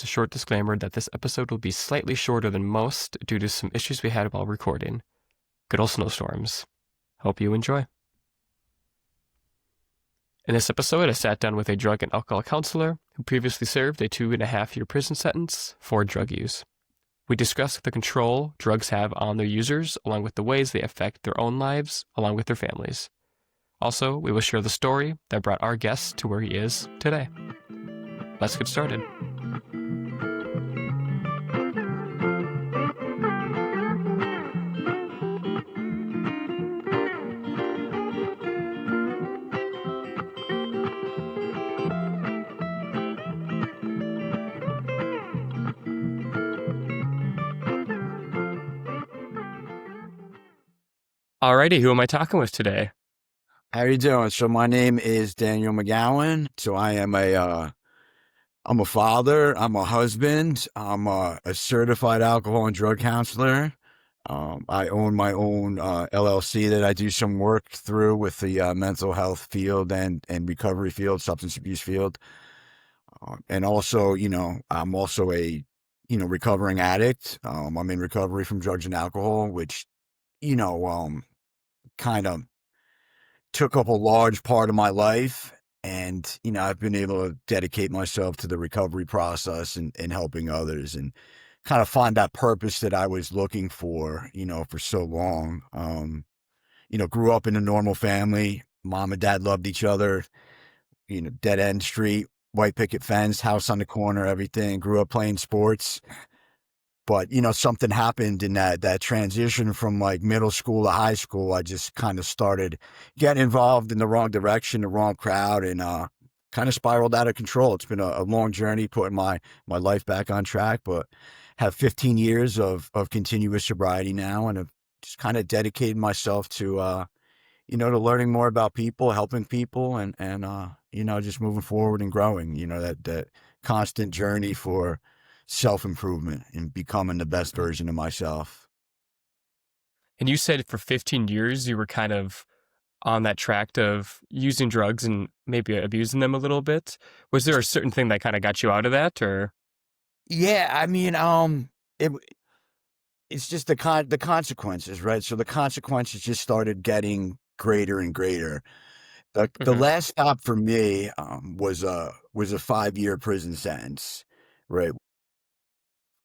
just a short disclaimer that this episode will be slightly shorter than most due to some issues we had while recording. Good old snowstorms. Hope you enjoy. In this episode, I sat down with a drug and alcohol counselor who previously served a 2.5-year prison sentence for drug use. We discussed the control drugs have on their users, along with the ways they affect their own lives, along with their families. Also, we will share the story that brought our guest to where he is today. Let's get started. Alrighty, who am I talking with today? How you doing? So my name is Daniel McGowan. So I'm a father. I'm a husband. I'm a certified alcohol and drug counselor. I own my own LLC that I do some work through with the mental health field and recovery field, substance abuse field. And also, I'm also a, recovering addict. I'm in recovery from drugs and alcohol, which, kind of took up a large part of my life. And, I've been able to dedicate myself to the recovery process and helping others and kind of find that purpose that I was looking for so long. Grew up in a normal family. Mom and dad loved each other, dead end street, white picket fence, house on the corner, everything. Grew up playing sports. But, something happened in that transition from like middle school to high school. I just kind of started getting involved in the wrong direction, the wrong crowd, and kind of spiraled out of control. It's been a long journey putting my life back on track, but have 15 years of continuous sobriety now, and have just kind of dedicated myself to, to learning more about people, helping people, and just moving forward and growing, that constant journey for self-improvement and becoming the best version of myself. And you said for 15 years you were kind of on that track of using drugs and maybe abusing them a little bit. Was there a certain thing that kind of got you out of that, or? Yeah, I mean, it it's just the consequences, right? So the consequences just started getting greater and greater. The Mm-hmm. last stop for me was a 5-year prison sentence, right?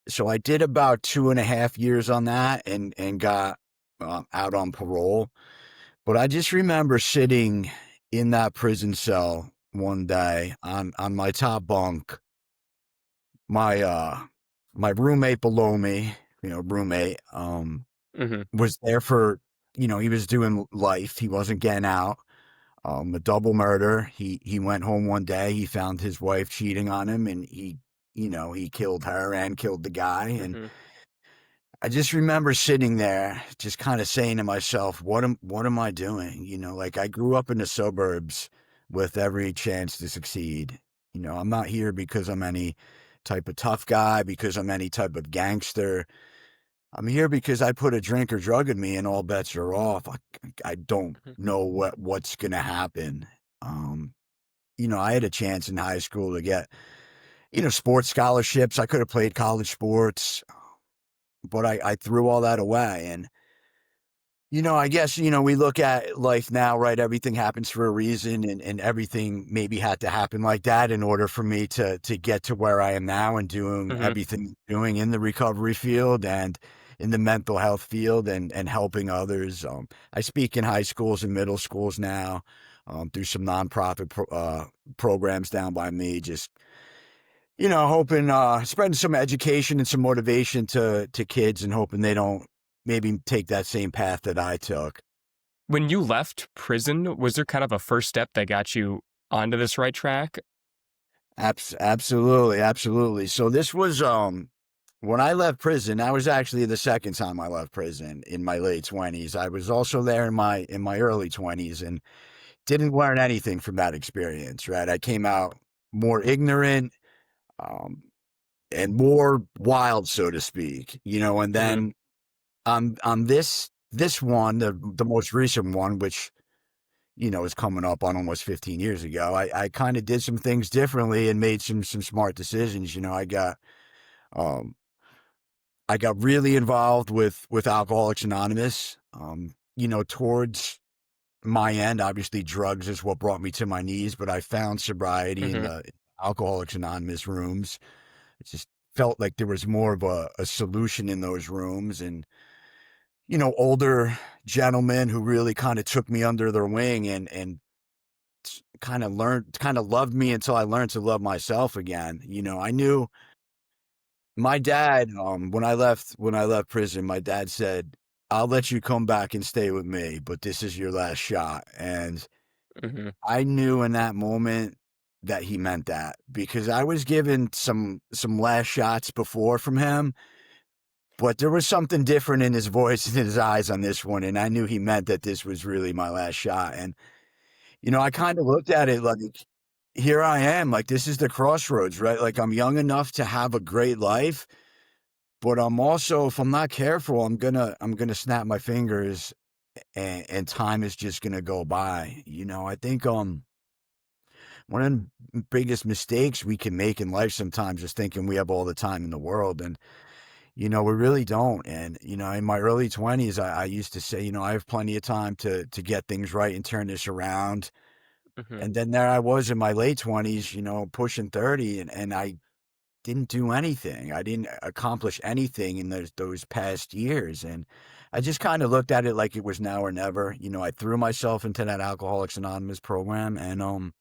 So I did about 2.5 years on that and got out on parole. But I just remember sitting in that prison cell one day on my top bunk. My my roommate below me, roommate, Mm-hmm. was there for, he was doing life. He wasn't getting out. A double murder. He went home one day. He found his wife cheating on him, and he killed her and killed the guy. And Mm-hmm. I just remember sitting there, just kind of saying to myself, what am I doing? Like I grew up in the suburbs with every chance to succeed. I'm not here because I'm any type of tough guy, because I'm any type of gangster. I'm here because I put a drink or drug in me and all bets are off. I don't know what's gonna happen. Um, I had a chance in high school to get, sports scholarships. I could have played college sports, but I threw all that away. And, I guess, we look at life now, right? Everything happens for a reason, and everything maybe had to happen like that in order for me to get to where I am now and doing Mm-hmm. everything doing in the recovery field and in the mental health field and helping others. I speak in high schools and middle schools now, through some nonprofit programs down by me, just, hoping, spreading some education and some motivation to kids and hoping they don't maybe take that same path that I took. When you left prison, was there kind of a first step that got you onto this right track? Absolutely, absolutely. So this was when I left prison. That was actually the second time I left prison in my late 20s. I was also there in my early 20s and didn't learn anything from that experience. Right, I came out more ignorant, um, and more wild, so to speak. And Mm-hmm. then on this one, the most recent one, which is coming up on almost 15 years ago. I kind of did some things differently and made some smart decisions. Um, I got really involved with Alcoholics Anonymous. Towards my end, obviously drugs is what brought me to my knees, but I found sobriety in Hmm. the Alcoholics Anonymous rooms. It just felt like there was more of a solution in those rooms, and older gentlemen who really kind of took me under their wing and kind of loved me until I learned to love myself again. I knew my dad, when I left prison, my dad said, "I'll let you come back and stay with me, but this is your last shot." And Hmm. I knew in that moment that he meant that, because I was given some last shots before from him, but there was something different in his voice and his eyes on this one, and I knew he meant that this was really my last shot. And I kind of looked at it like, here I am, like this is the crossroads, right? Like I'm young enough to have a great life, but I'm also, if I'm not careful, I'm gonna snap my fingers, and time is just gonna go by. I think one of the biggest mistakes we can make in life sometimes is thinking we have all the time in the world, and we really don't. And in my early 20s, I used to say, I have plenty of time to get things right and turn this around. Hmm. And then there I was in my late 20s, pushing 30, and I didn't do anything. I didn't accomplish anything in those past years. And I just kind of looked at it like it was now or never. I threw myself into that Alcoholics Anonymous program, and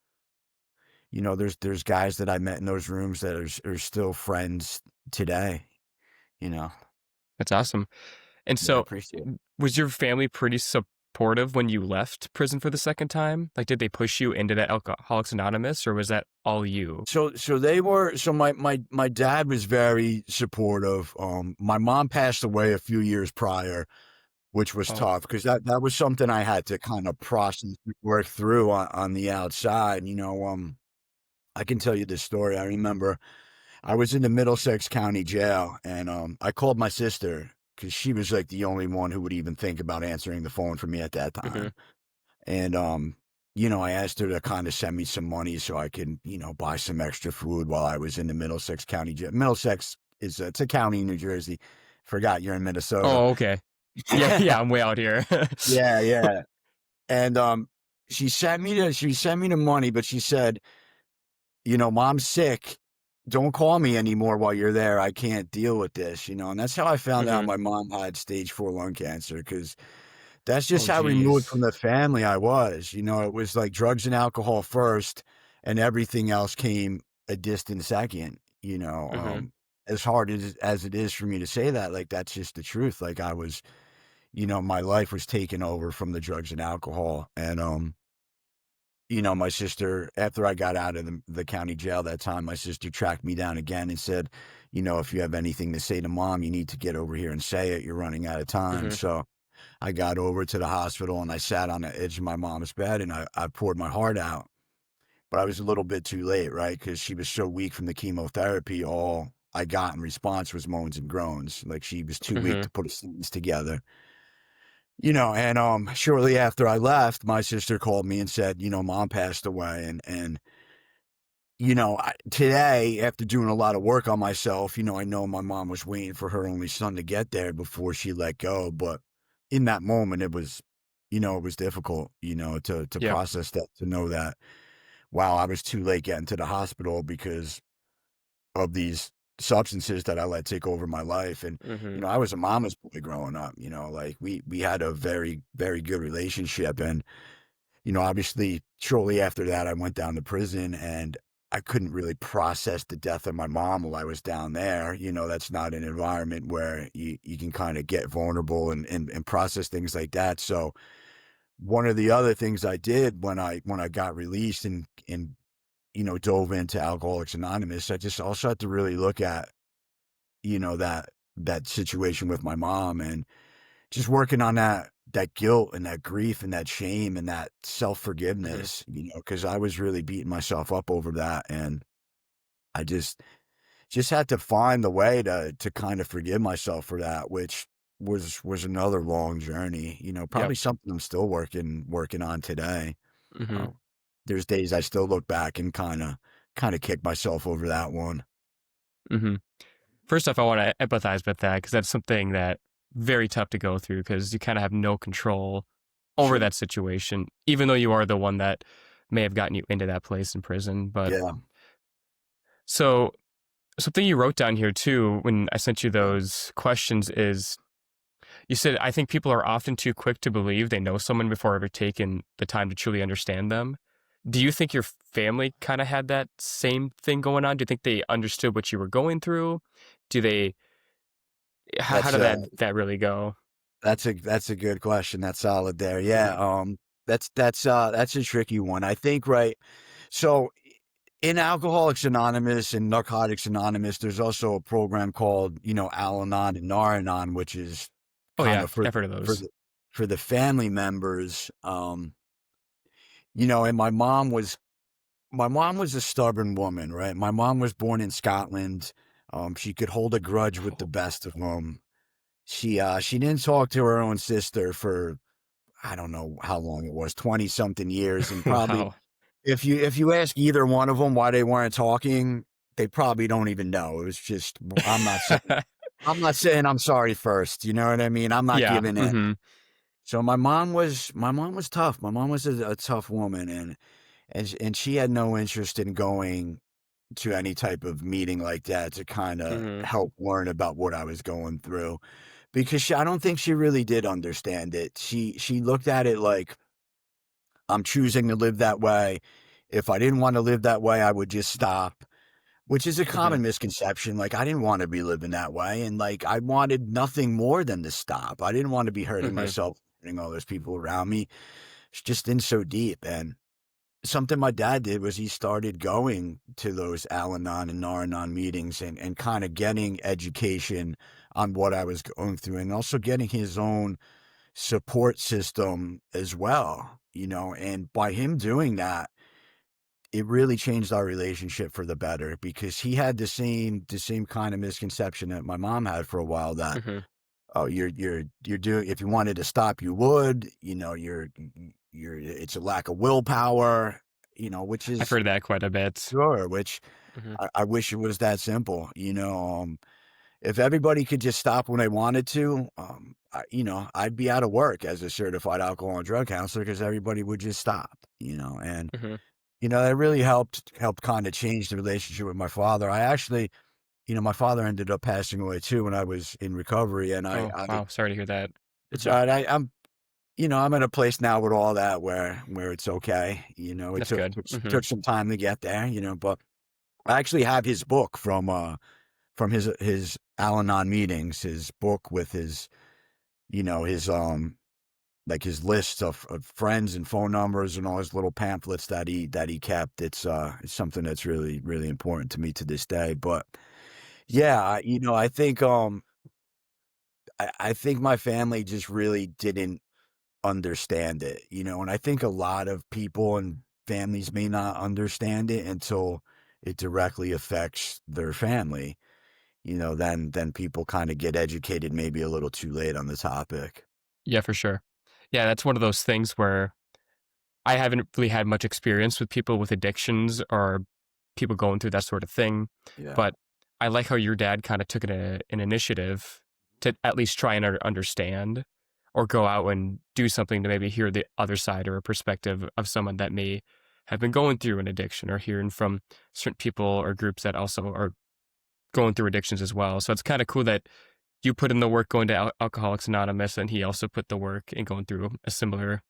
there's guys that I met in those rooms that are still friends today. You know, That's awesome. And yeah, I so, appreciate it. was your family pretty supportive when you left prison for the second time? Like, did they push you into that Alcoholics Anonymous, or was that all you? So they were. So my dad was very supportive. My mom passed away a few years prior, which was Oh. tough because that was something I had to kind of process, work through on the outside. I can tell you this story. I remember I was in the Middlesex County Jail, and I called my sister because she was like the only one who would even think about answering the phone for me at that Hmm. time. And I asked her to kind of send me some money so I could, buy some extra food while I was in the Middlesex County Jail. Middlesex is it's a county in New Jersey. Forgot you're in Minnesota. Oh, okay. Yeah, yeah, I'm way out here. Yeah, yeah. And she sent me the money, but she said, "Mom's sick. Don't call me anymore while you're there. I can't deal with this." And that's how I found out Hmm. my mom had stage 4 lung cancer, because that's just Oh, how removed from geez. the family I was. It was like drugs and alcohol first, and everything else came a distant second. Hmm. As hard as it is for me to say that, like that's just the truth. Like I was, my life was taken over from the drugs and alcohol. And my sister, after I got out of the county jail that time, my sister tracked me down again and said, "If you have anything to say to mom, you need to get over here and say it. You're running out of time." Hmm. So I got over to the hospital and I sat on the edge of my mom's bed, and I poured my heart out. But I was a little bit too late, right? Because she was so weak from the chemotherapy. All I got in response was moans and groans. Like she was too weak Hmm. to put a sentence together. And shortly after I left, my sister called me and said, mom passed away. And today, after doing a lot of work on myself, I know my mom was waiting for her only son to get there before she let go. But in that moment, it was difficult, to Yep. process that, to know that, wow, I was too late getting to the hospital because of these substances that I let take over my life. And, Hmm. I was a mama's boy growing up, like we had a very, very good relationship. And obviously, shortly after that, I went down to prison, and I couldn't really process the death of my mom while I was down there. That's not an environment where you can kind of get vulnerable and process things like that. So one of the other things I did when I got released and dove into Alcoholics Anonymous, I just also had to really look at that situation with my mom, and just working on that guilt and that grief and that shame and that Hmm. self-forgiveness, because I was really beating myself up over that. And I just had to find the way to kind of forgive myself for that, which was another long journey, Yep. probably something I'm still working on today. Mhm. Uh, there's days I still look back and kinda kick myself over that one. Mhm. First off, I wanna empathize with that because that's something that very tough to go through because you kinda have no control over Sure. that situation, even though you are the one that may have gotten you into that place in prison, but Yeah, so something you wrote down here too when I sent you yeah. those questions is you said, "I think people are often too quick to believe they know someone before ever taking the time to truly understand them." Do you think your family kinda had that same thing going on? Do you think they understood what you were going through? Do they how That's did a that really go? that's a good question. That's solid there. Yeah, Mhm. that's a tricky one. I think, right, so in Alcoholics Anonymous and Narcotics Anonymous, there's also a program called, Al-Anon and Nar-Anon, which is Oh, kind yeah. of for I've heard of for those. the for the family members. And my mom was a stubborn woman, right? My mom was born in Scotland. She could hold a grudge with the Oh, best of them. She didn't talk to her own sister for I don't know how long it was, 20 something years, and probably wow. if you ask either one of them why they weren't talking, they probably don't even know. It was just I'm not saying I'm sorry first, you know what I mean? I'm not Yeah, giving in. mhm, So my mom was tough. My mom was a tough woman, and she had no interest in going to any type of meeting like that to kinda mhm, help learn about what I was going through, because I don't think she really did understand it. She looked at it like, "I'm choosing to live that way. If I didn't wanna live that way, I would just stop," which is a mhm, common misconception. Like, I didn't wanna be living that way, and, like, I wanted nothing more than to stop. I didn't wanna be hurting mhm, myself, hurting all those people around me. It's just in so deep, and something my dad did was he started going to those Al-Anon and Nar-Anon meetings and kinda getting education on what I was going through, and also getting his own support system as well, and by him doing that, it really changed our relationship for the better because he had the same kind of misconception that my mom had for a while that, mhm. "Oh, you're doing if you wanted to stop, you would, you're it's a lack of willpower," which I've is heard that quite a bit. sure, which Mhm, I wish it was that simple, if everybody could just stop when they wanted to, I'd be out of work as a certified alcohol and drug counselor because everybody would just stop, and mhm. that really helped kind of change the relationship with my father. I actually, my father ended up passing away too when I was in recovery, and Oh, wow, sorry to hear that. it's Mhm. all right. I'm in a place now with all that where it's okay. It That's took good. took, Mhm. took some time to get there, but I actually have his book from his Al-Anon meetings, his book with his like his list of friends and phone numbers and all his little pamphlets that he kept. It's something that's really, really important to me to this day. But yeah, I think my family just really didn't understand it, and I think a lot of people and families may not understand it until it directly affects their family. Then people kind of get educated maybe a little too late on the topic. Yeah, for sure. Yeah, that's one of those things where I haven't really had much experience with people with addictions or people going through that sort of thing, Yeah. but I like how your dad kinda took an initiative to at least try and understand or go out and do something to maybe hear the other side or a perspective of someone that may have been going through an addiction or hearing from certain people or groups that also are going through addictions as well. So it's kinda cool that you put in the work going to Alcoholics Anonymous, and he also put the work in going through a similar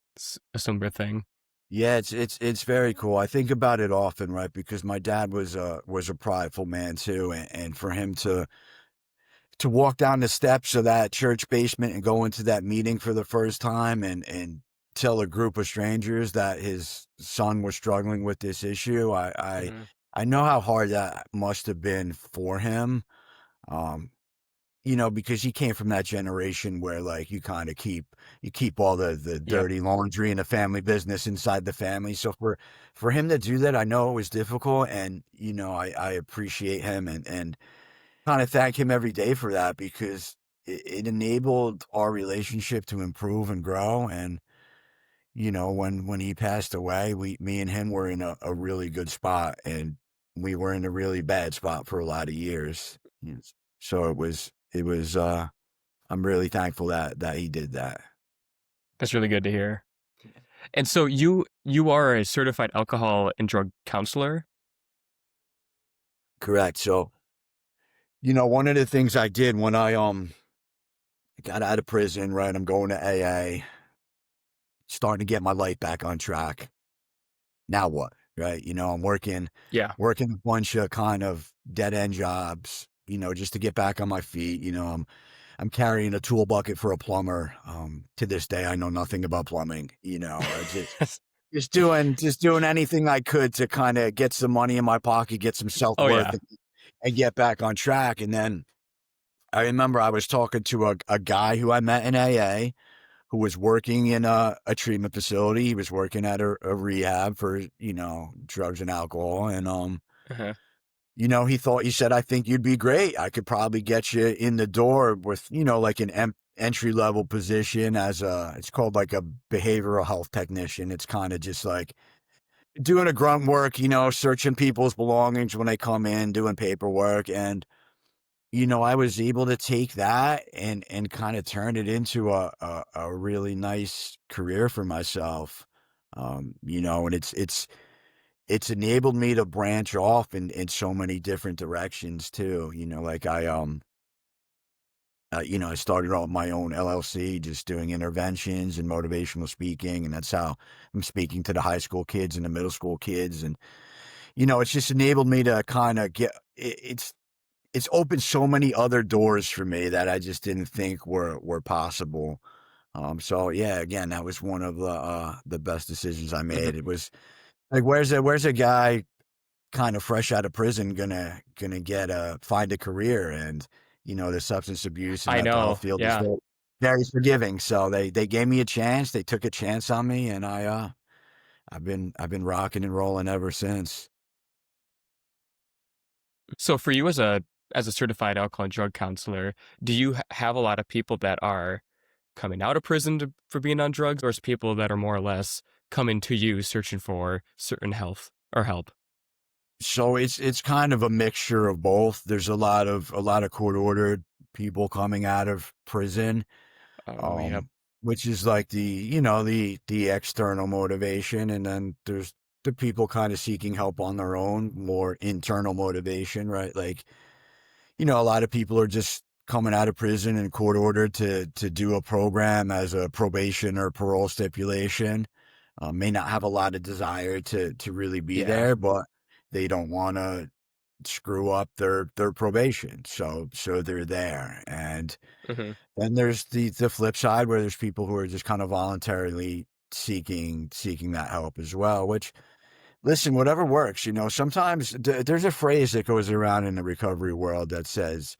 thing. Yeah, it's very cool. I think about it often, right? Because my dad was a prideful man too, and for him to walk down the steps of that church basement and go into that meeting for the first time and tell a group of strangers that his son was struggling with this issue, Mhm. I know how hard that must have been for him. Um, because he came from that generation where like you keep all the Yep. dirty laundry and the family business inside the family. So for him to do that, I know it was difficult, and I appreciate him and kind of thank him every day for that because it enabled our relationship to improve and grow. And when he passed away, me and him were in a really good spot, and we were in a really bad spot for a lot of years. Yes. So I'm really thankful that he did that. That's really good to hear. And so you are a certified alcohol and drug counselor? Correct. So, one of the things I did when I got out of prison, right? I'm going to AA, starting to get my life back on track. Now what? Right? I'm Yeah. working a bunch of kind of dead end jobs, just to get back on my feet. I'm carrying a tool bucket for a plumber. To this day, I know nothing about plumbing. Just doing anything I could to kind of get some money in my pocket, get some self Oh worth, yeah. and get back on track. And then I remember I was talking to a guy who I met in AA who was working in a treatment facility. He was working at a rehab for, drugs and alcohol. And, Uh-huh. he said, I think you'd be great. I could probably get you in the door with, like an entry level position it's called like a behavioral health technician. It's kind of just like doing a grunt work, searching people's belongings when they come in, doing paperwork. And, I was able to take that and kind of turn it into a really nice career for myself. And it's enabled me to branch off in so many different directions too. Like I started out my own LLC, just doing interventions and motivational speaking, and that's how I'm speaking to the high school kids and the middle school kids. And it's just enabled me to kind of it's opened so many other doors for me that I just didn't think were possible. So yeah, again, that was one of the best decisions I Mhm. made. It was like, where's a guy kind of fresh out of prison gonna get find a career? And the substance abuse and I mental health know. field is Yeah. very forgiving. So they gave me a chance. They took a chance on me, and I've been rocking and rolling ever since. So for you as a certified alcohol and drug counselor, do you have a lot of people that are coming out of prison for being on drugs, or is people that are more or less coming to you searching for certain health or help? So it's kind of a mixture of both. There's a lot of court ordered people coming out of prison, Oh, yep. um, which is like the external motivation, and then there's the people kind of seeking help on their own, more internal motivation, right? Like, a lot of people are just coming out of prison and court ordered to do a program as a probation or parole stipulation. May not have a lot of desire to really be Yeah. there, but they don't want to screw up their probation. So they're there. And Hmm. then there's the flip side where there's people who are just kind of voluntarily seeking that help as well, which, listen, whatever works. Sometimes there's a phrase that goes around in the recovery world that says,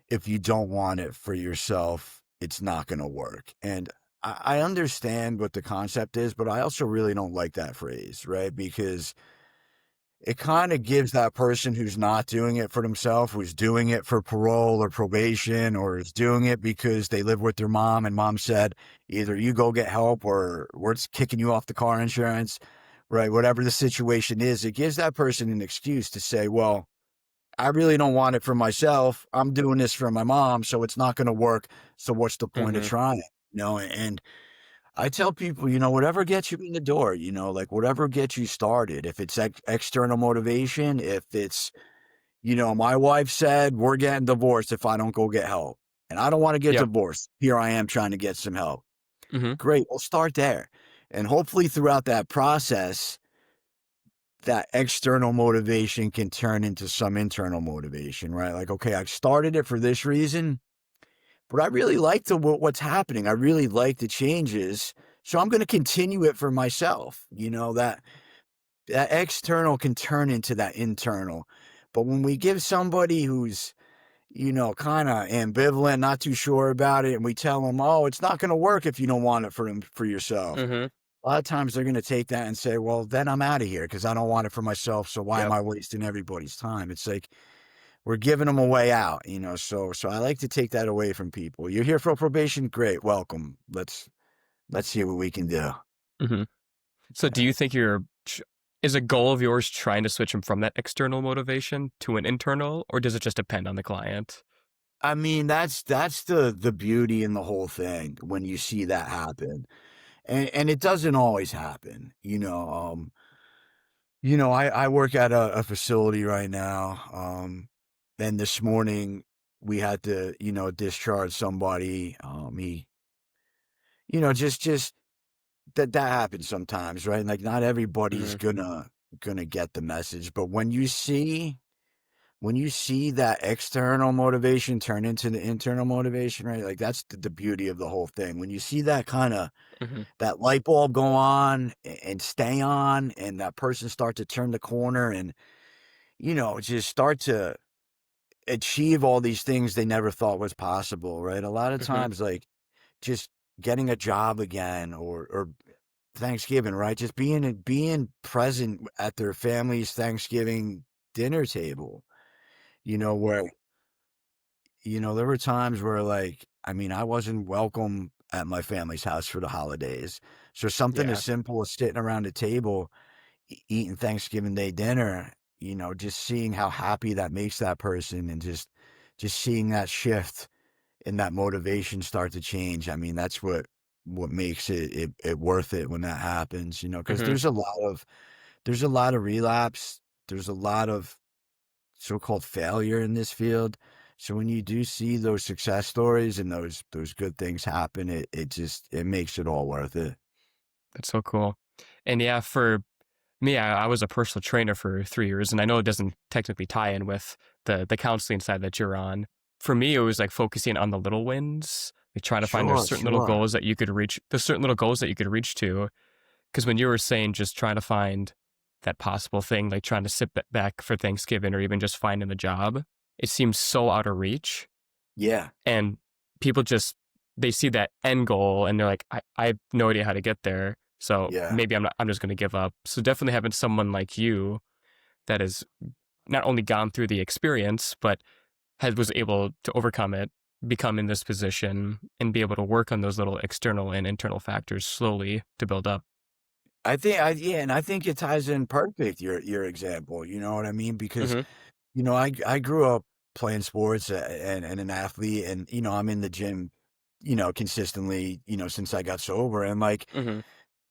if you don't want it for yourself, it's not going to work. And I understand what the concept is, but I also really don't like that phrase, right? Because it kind of gives that person who's not doing it for themselves, who's doing it for parole or probation, or is doing it because they live with their mom and mom said, either you go get help or we're just kicking you off the car insurance, right? Whatever the situation is, it gives that person an excuse to say, well, I really don't want it for myself. I'm doing this for my mom, so it's not going to work. So what's the point of Hmm. trying? And I tell people, whatever gets you in the door, like whatever gets you started. If it's external motivation, if it's, my wife said we're getting divorced if I don't go get help, and I don't want to get Yep. divorced. Here I am trying to get some help. Hmm. Great. We'll start there. And hopefully throughout that process, that external motivation can turn into some internal motivation, right? Like, okay, I started it for this reason, but I really like what's happening. I really like the changes. So I'm going to continue it for myself. That external can turn into that internal. But when we give somebody who's, kind of ambivalent, not too sure about it, and we tell them, oh, it's not going to work if you don't want it for yourself. Hmm. A lot of times they're going to take that and say, well, then I'm out of here because I don't want it for myself. So why am Yep. I wasting everybody's time? It's like we're giving them a way out, so I like to take that away from people. You're here for probation? Great. Welcome. Let's see what we can do. Hmm. So do you think is a goal of yours trying to switch them from that external motivation to an internal, or does it just depend on the client? I mean, that's the beauty in the whole thing when you see that happen. And it doesn't always happen, I work at a facility right now, and this morning we had to, discharge somebody. Just that happens sometimes, right? Like not everybody's Hmm. gonna get the message, but when you see that external motivation turn into the internal motivation, right? Like that's the beauty of the whole thing. When you see that kind of Hmm. that light bulb go on and stay on, and that person start to turn the corner and just start to achieve all these things they never thought was possible, right? A lot of Hmm. times, like just getting a job again, or Thanksgiving, right? Just being present at their family's Thanksgiving dinner table, where there were times where, like, I mean, I wasn't welcome at my family's house for the holidays. So something as Yeah. simple as sitting around a table eating Thanksgiving Day dinner, just seeing how happy that makes that person, and just seeing that shift and that motivation start to change. I mean, that's what makes it worth it when that happens, because Hmm. there's a lot of relapse, there's a lot of so-called failure in this field. So when you do see those success stories and those good things happen, it makes it all worth it. That's so cool. And yeah, for me, I was a personal trainer for 3 years, and I know it doesn't technically tie in with the counseling side that you're on. For me, it was like focusing on the little wins, like trying to find Sure, there's certain little sure. goals that you could reach. There's certain little goals that you could reach to. Because when you were saying just trying to find that possible thing, like trying to sit back for Thanksgiving or even just finding a job, it seems so out of reach. Yeah, And people just, they see that end goal and they're like, I have no idea how to get there. So yeah. maybe I'm just going to give up. So definitely having someone like you that has not only gone through the experience, but was able to overcome it, become in this position, and be able to work on those little external and internal factors slowly to build up. Yeah, and I think it ties in perfect, your example, you know what I mean? Because, Hmm. I grew up playing sports, and an athlete, and, I'm in the gym, consistently, since I got sober, and, like, Hmm.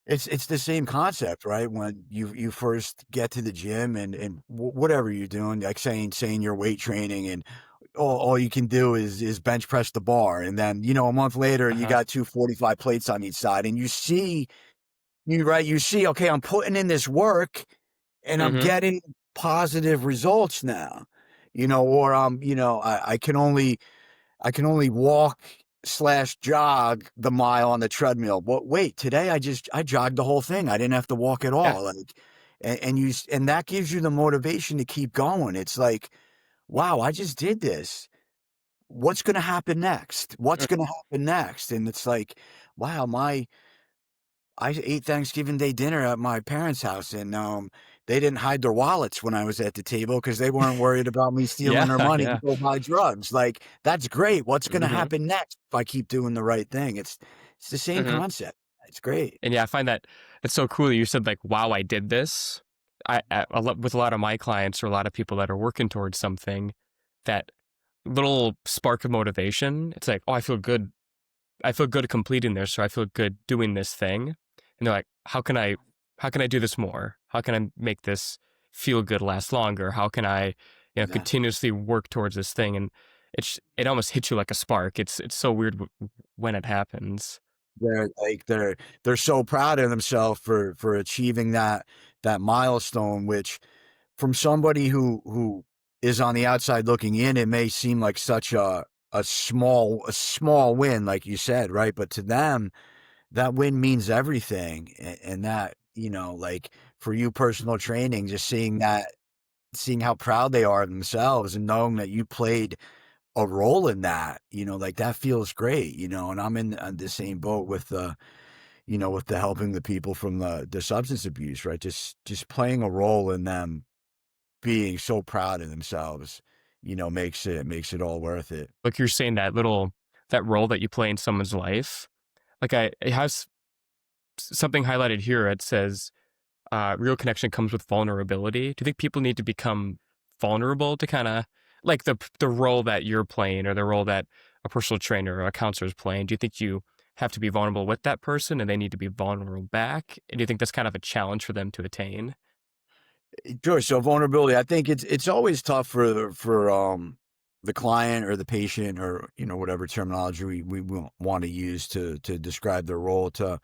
it's the same concept, right? When you first get to the gym, and whatever you're doing, like saying you're weight training, and all you can do is bench press the bar, and then, a month later, you Uh-huh. got 245 plates on each side, and you see, okay, I'm putting in this work and I'm Hmm. getting positive results now, or I can only walk slash jog the mile on the treadmill. But wait, today I jogged the whole thing. I didn't have to walk at Yeah. all. Like, and that gives you the motivation to keep going. It's like, wow, I just did this. What's going to happen next? What's going to happen next? And it's like, wow, I ate Thanksgiving Day dinner at my parents' house, and they didn't hide their wallets when I was at the table because they weren't worried about me stealing Yeah. their money to Yeah. go buy drugs. Like, that's great. What's going to Hmm. happen next if I keep doing the right thing? It's the same Hmm. concept. It's great. And yeah, I find that it's so cool that you said like, "Wow, I did this." With a lot of my clients or a lot of people that are working towards something, that little spark of motivation. It's like, "Oh, I feel good. I feel good completing this, or I feel good doing this thing." And they're like, how can I do this more? How can I make this feel good last longer? How can I, Yeah. continuously work towards this thing?" And it almost hits you like a spark. It's so weird when it happens. They're so proud of themselves for achieving that milestone, which from somebody who is on the outside looking in, it may seem like such a small win, like you said, right? But to them, that win means everything. And that, like for you, personal training, just seeing how proud they are of themselves and knowing that you played a role in that, like that feels great, and I'm in on the same boat with with the helping the people from the substance abuse, right? Just playing a role in them being so proud of themselves, makes it all worth it. Like you're saying, that role that you play in someone's life. Like it has. something highlighted here. It says real connection comes with vulnerability. Do you think people need to become vulnerable to kind of like the role that you're playing or the role that a personal trainer or a counselor is playing? Do you think you have to be vulnerable with that person and they need to be vulnerable back? And do you think that's kind of a challenge for them to attain? Sure. So vulnerability, I think it's always tough for the client or the patient or whatever terminology we want to use to describe their role to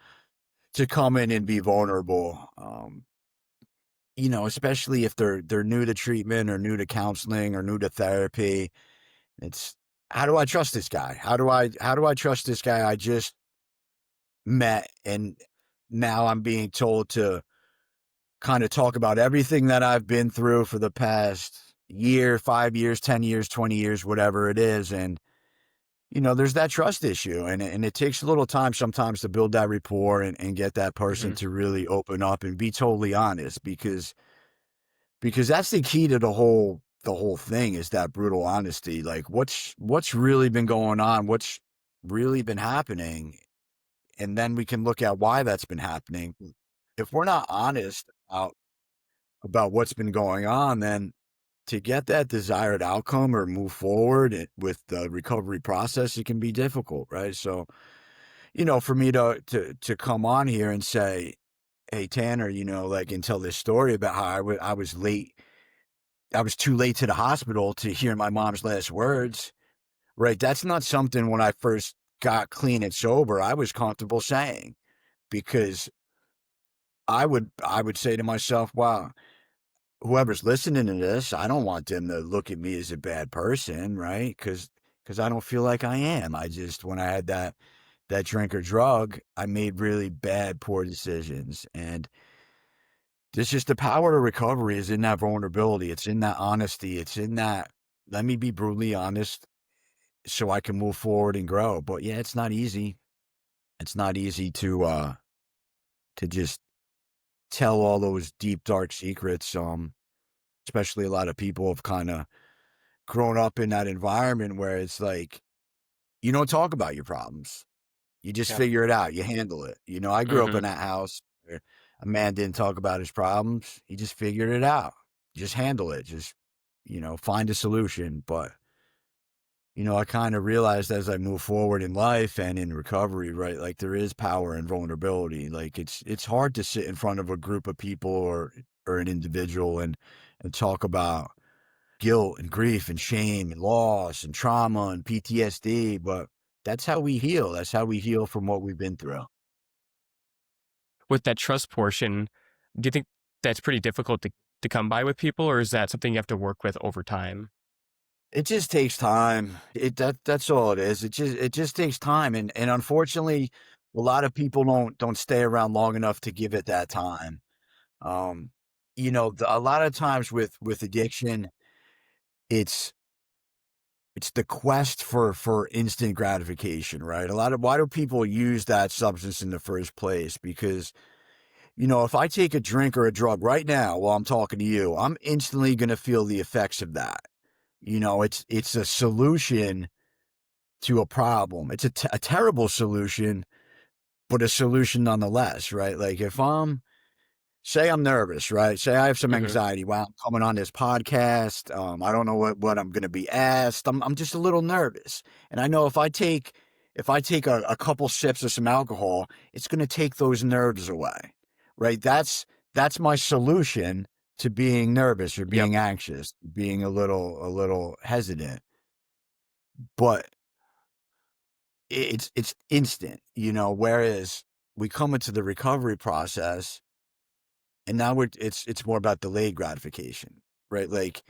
come in and be vulnerable. Especially if they're new to treatment or new to counseling or new to therapy. It's how do I trust this guy? How do I trust this guy I just met and now I'm being told to kind of talk about everything that I've been through for the past year, 5 years, 10 years, 20 years, whatever it is. And, there's that trust issue and it takes a little time sometimes to build that rapport and get that person Hmm. to really open up and be totally honest because that's the key to the whole thing is that brutal honesty. Like what's really been going on, what's really been happening. And then we can look at why that's been happening. If we're not honest about what's been going on, then to get that desired outcome or move forward with the recovery process, it can be difficult, right? So, for me to come on here and say, "Hey, Tanner," like and tell this story about how I was late, I was too late to the hospital to hear my mom's last words, right? That's not something when I first got clean and sober I was comfortable saying because I would say to myself, "Wow, whoever's listening to this, I don't want them to look at me as a bad person, right? Because I don't feel like I am. I just when I had that drink or drug, I made really bad, poor decisions, and it's just the power of recovery is in that vulnerability. It's in that honesty. It's in that let me be brutally honest so I can move forward and grow. But yeah, it's not easy. It's not easy to just tell all those deep, dark secrets. Especially a lot of people have kind of grown up in that environment where it's like, you don't talk about your problems. You just Yep. figure it out. You handle it. I grew up Hmm. in that house where a man didn't talk about his problems. He just figured it out. Just handle it. Just, find a solution. But, I kind of realized as I move forward in life and in recovery, right? Like there is power in vulnerability. Like it's hard to sit in front of a group of people or an individual and talk about guilt and grief and shame and loss and trauma and PTSD, but that's how we heal. That's how we heal from what we've been through. With that trust portion, do you think that's pretty difficult to come by with people, or is that something you have to work with over time? It just takes time. That's all it is. It just takes time and unfortunately a lot of people don't stay around long enough to give it that time. Um a lot of times with addiction, it's it's the quest for instant gratification, right? A lot of why do people use that substance in the first place? Because if I take a drink or a drug right now while I'm talking to you, I'm instantly going to feel the effects of that. It's a solution to a problem. It's a terrible solution, but a solution nonetheless, right? Like if say I'm nervous, right? Say I have some Hmm. anxiety while I'm coming on this podcast. I don't know what I'm going to be asked. I'm just a little nervous, and I know if I take a couple sips of some alcohol, it's going to take those nerves away, right? That's my solution to being nervous or Yep. being anxious, being a little hesitant. But it's instant, Whereas we come into the recovery process and now it's more about delayed gratification, right? Like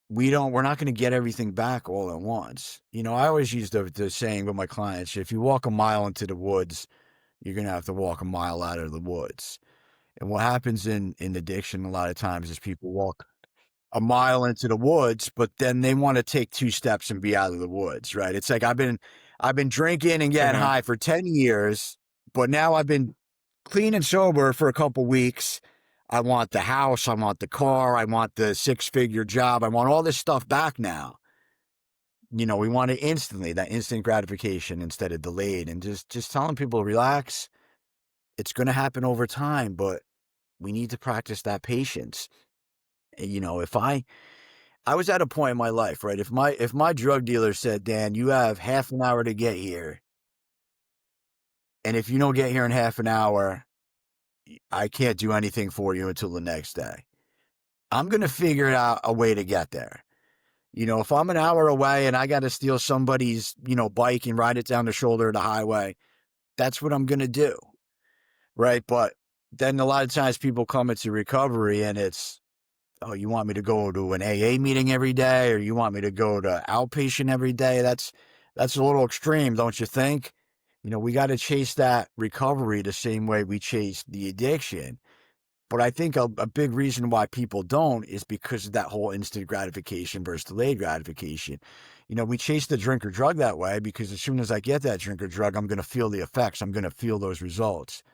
we're not going to get everything back all at once. I always use the saying with my clients, if you walk a mile into the woods, you're going to have to walk a mile out of the woods. And what happens in addiction a lot of times is people walk a mile into the woods, but then they want to take 2 steps and be out of the woods, right? It's like I've been drinking and getting Hmm. high for 10 years, but now I've been clean and sober for a couple weeks. I want the house, I want the car, I want the six-figure job, I want all this stuff back now. We want it instantly, that instant gratification instead of delayed, and just telling people relax. It's going to happen over time, but we need to practice that patience. And, if I was at a point in my life, right? If my drug dealer said, "Dan, you have half an hour to get here, and if you don't get here in half an hour, I can't do anything for you until the next day." I'm gonna figure out a way to get there. If I'm an hour away and I got to steal somebody's, bike and ride it down the shoulder of the highway, that's what I'm gonna do, right? But then a lot of times people come into recovery and it's, oh, you want me to go to an AA meeting every day, or you want me to go to outpatient every day? That's a little extreme, don't you think? We got to chase that recovery the same way we chase the addiction. But I think a big reason why people don't is because of that whole instant gratification versus delayed gratification. We chase the drink or drug that way because as soon as I get that drink or drug, I'm going to feel the effects. I'm going to feel those results.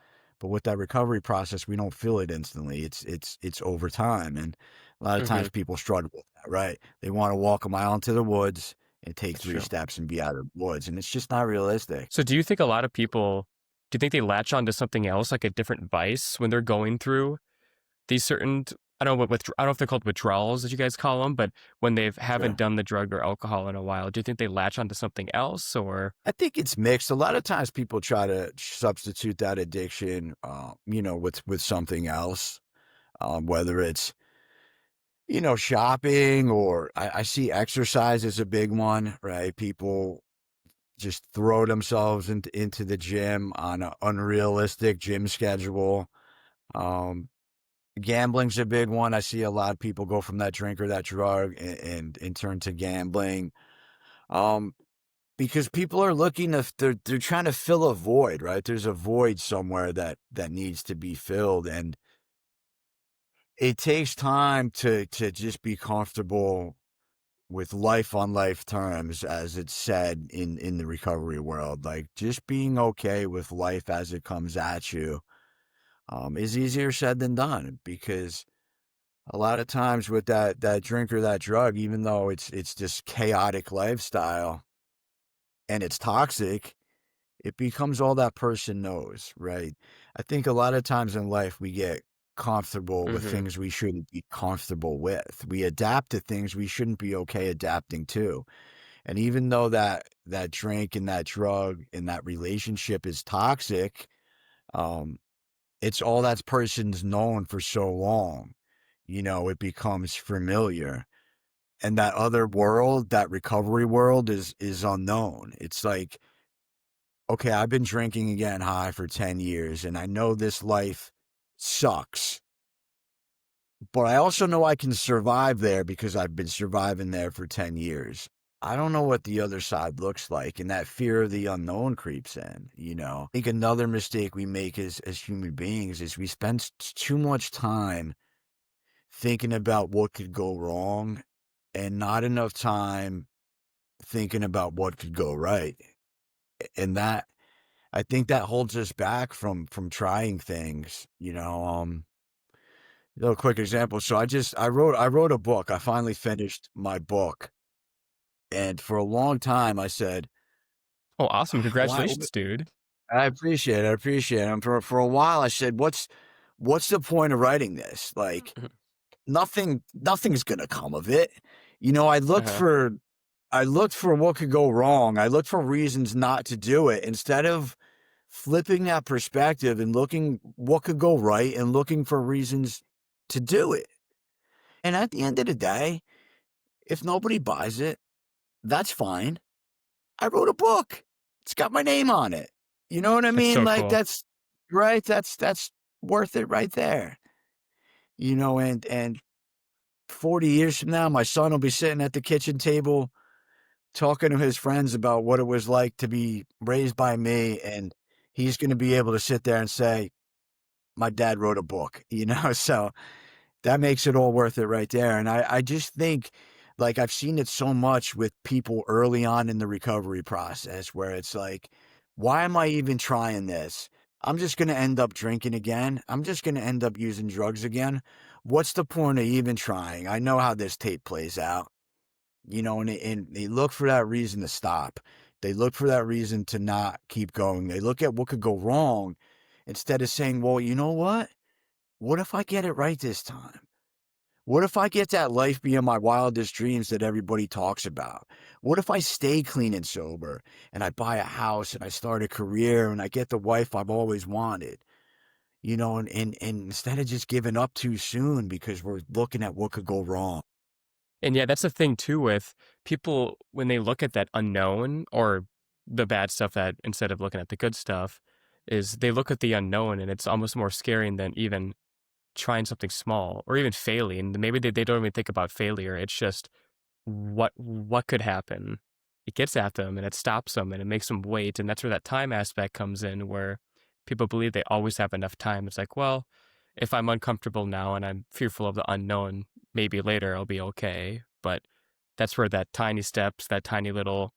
But with that recovery process, we don't feel it instantly. It's over time, and a lot of Hmm. times people struggle with that. Right? They want to walk a mile into the woods and take That's three true. steps and be out of the woods, and it's just not realistic. So do you think a lot of people, do you think they latch on to something else, like a different vice when they're going through these certain, I don't know I don't know if they're called withdrawals, as you guys call them, but when they haven't Sure. done the drug or alcohol in a while, do you think they latch onto something else or? I think it's mixed. A lot of times people try to substitute that addiction, with something else, whether it's, shopping, or I see exercise is a big one, right? People just throw themselves into the gym on an unrealistic gym schedule. Um, Gambling's a big one. I see a lot of people go from that drink or that drug and turn to gambling. Um, Because people are looking to they're trying to fill a void, right? There's a void somewhere that needs to be filled, and it takes time to just be comfortable with life on life terms, as it's said in the recovery world. Like, just being okay with life as it comes at you, is easier said than done, because a lot of times with that drink or that drug, even though it's this chaotic lifestyle and it's toxic, it becomes all that person knows, right? I think a lot of times in life we get comfortable with Hmm. things we shouldn't be comfortable with. We adapt to things we shouldn't be okay adapting to. And even though that drink and that drug and that relationship is toxic, um, it's all that person's known for so long. It becomes familiar. And that other world, that recovery world is unknown. It's like, okay, I've been drinking and getting high for 10 years, and I know this life sucks, but I also know I can survive there because I've been surviving there for 10 years. I don't know what the other side looks like, and that fear of the unknown creeps in. I think another mistake we make as human beings is we spend too much time thinking about what could go wrong and not enough time thinking about what could go right. And that I think that holds us back from trying things. A little quick example. So I wrote a book. I finally finished my book, and for a long time I said, Oh, awesome. "Why?" Congratulations, dude. I appreciate it. I appreciate it. And for a while I said, "What's the point of writing this? Like, Mhm. nothing's gonna come of it." I looked Uh-huh. for what could go wrong. I looked for reasons not to do it instead of flipping that perspective and looking what could go right and looking for reasons to do it. And at the end of the day, if nobody buys it, that's fine. I wrote a book. It's got my name on it. You know what I That's mean? so Like, cool. that's right. That's worth it right there. And 40 years from now, my son will be sitting at the kitchen table talking to his friends about what it was like to be raised by me, and he's going to be able to sit there and say, my dad wrote a book, so that makes it all worth it right there. And I just think, like, I've seen it so much with people early on in the recovery process where it's like, why am I even trying this? I'm just going to end up drinking again. I'm just going to end up using drugs again. What's the point of even trying? I know how this tape plays out, and they look for that reason to stop. They look for that reason to not keep going. They look at what could go wrong, instead of saying, well, you know what? What if I get it right this time? What if I get that life beyond my wildest dreams that everybody talks about? What if I stay clean and sober and I buy a house and I start a career and I get the wife I've always wanted? And instead of just giving up too soon because we're looking at what could go wrong. And yeah, that's the thing too with people when they look at that unknown or the bad stuff that instead of looking at the good stuff, is they look at the unknown and it's almost more scary than even trying something small or even failing. Maybe they don't even think about failure. It's just what could happen. It gets at them and it stops them and it makes them wait. And that's where that time aspect comes in, where people believe they always have enough time. It's like, well, if I'm uncomfortable now and I'm fearful of the unknown, maybe later I'll be okay. But that's where that tiny steps, the tiny little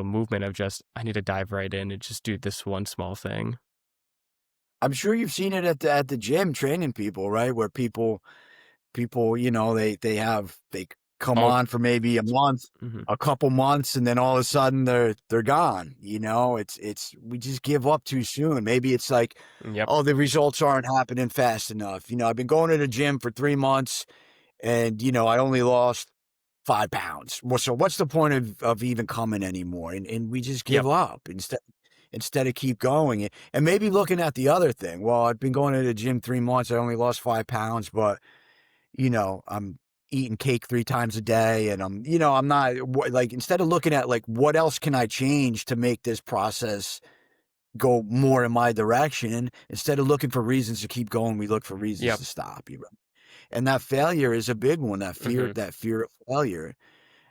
movement of just, I need to dive right in and just do this one small thing. I'm sure you've seen it at the gym training people, right? Where people, they come Oh, on for maybe a month, hmm, a couple months, and then all of a sudden they're gone. It's we just give up too soon. Maybe it's like, yep, oh, the results aren't happening fast enough. I've been going to the gym for 3 months and I only lost 5 pounds. Well, so what's the point of even coming anymore? And we just give yep, up instead of keep going and maybe looking at the other thing. Well, I've been going to the gym 3 months. I only lost 5 pounds, but I'm eating cake 3 times a day and I'm not like, instead of looking at like, what else can I change to make this process go more in my direction? Instead of looking for reasons to keep going, we look for reasons yep, to stop. And that failure is a big one. hmm, That fear of failure.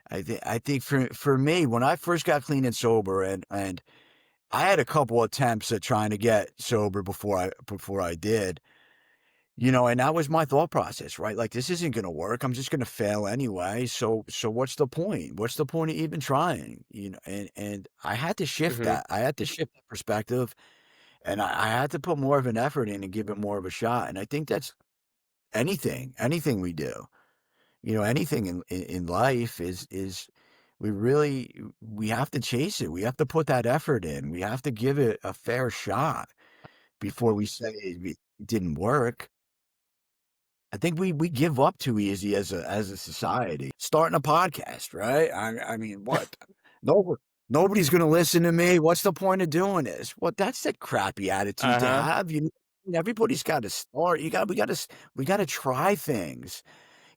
I think for me, when I first got clean and sober and I had a couple attempts at trying to get sober before I did. And that was my thought process, right? Like, this isn't going to work. I'm just going to fail anyway. So what's the point? What's the point of even trying? And I had to shift hmm. that. I had to shift the perspective, and I had to put more of an effort in and give it more of a shot. And I think that's anything we do. Anything in life is we have to chase it. We have to put that effort in. We have to give it a fair shot before we say it didn't work. I think we give up too easy as a society. Starting a podcast, right? I mean, what? No, nobody's going to listen to me. What's the point of doing this? Well, that's a crappy attitude to Uh-huh. have. Everybody's got to start. We got to try things.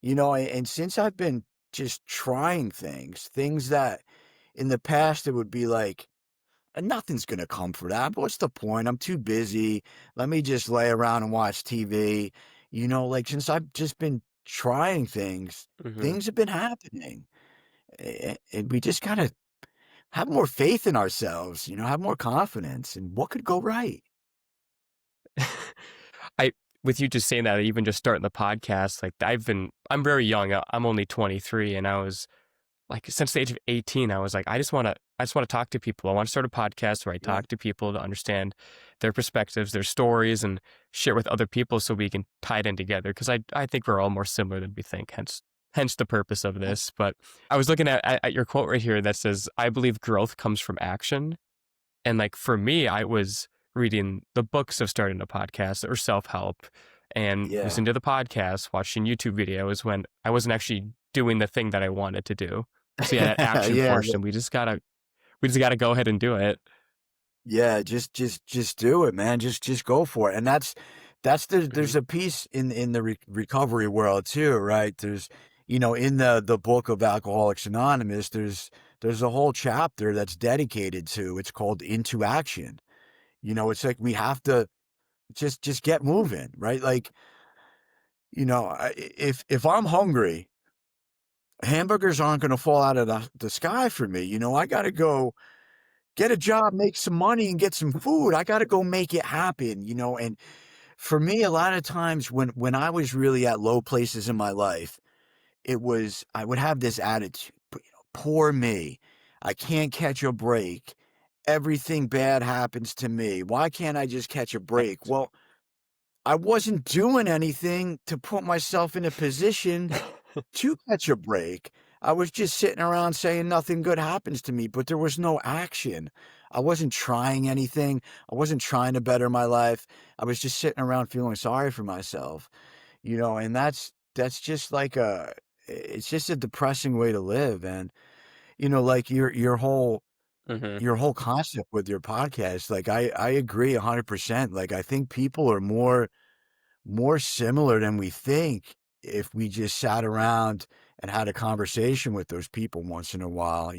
And since I've been just trying things that in the past it would be like, nothing's gonna come for that. What's the point? I'm too busy. Let me just lay around and watch TV. Like, since I've just been trying Hmm. things have been happening. And we just gotta have more faith in ourselves, have more confidence and what could go right. I with you just saying that, even just starting the podcast, like I'm very young. I'm only 23, and I was like, since the age of 18, I was like, I just want to talk to people. I want to start a podcast where I Yeah. talk to people to understand their perspectives, their stories, and share with other people so we can tie it in together. Because I think we're all more similar than we think. Hence the purpose of this. But I was looking at your quote right here that says, "I believe growth comes from action." And like for me, I was reading the books of starting a podcast or self help and Yeah. listening to the podcast, watching YouTube videos when I wasn't actually doing the thing that I wanted to do. So yeah, that action Yeah. portion, we just gotta go ahead and do it. Yeah, just do it, man. Just go for it. And there's Hmm. a piece in the recovery world too, right? There's in the book of Alcoholics Anonymous, there's a whole chapter that's dedicated to, it's called Into Action. It's like we have to just get moving, right? Like, if I'm hungry, hamburgers aren't going to fall out of the sky for me. I got to go get a job, make some money, and get some food. I got to go make it happen. And for me, a lot of times when I was really at low places in my life, I would have this attitude, poor me. I can't catch a break. Everything bad happens to me. Why can't I just catch a break? Well, I wasn't doing anything to put myself in a position to catch a break. I was just sitting around saying nothing good happens to me, but there was no action. I wasn't trying anything. I wasn't trying to better my life. I was just sitting around feeling sorry for myself, and that's just like it's just a depressing way to live. And, like Hmm. your whole concept with your podcast, like I agree 100%. Like I think people are more similar than we think if we just sat around and had a conversation with those people once in a while.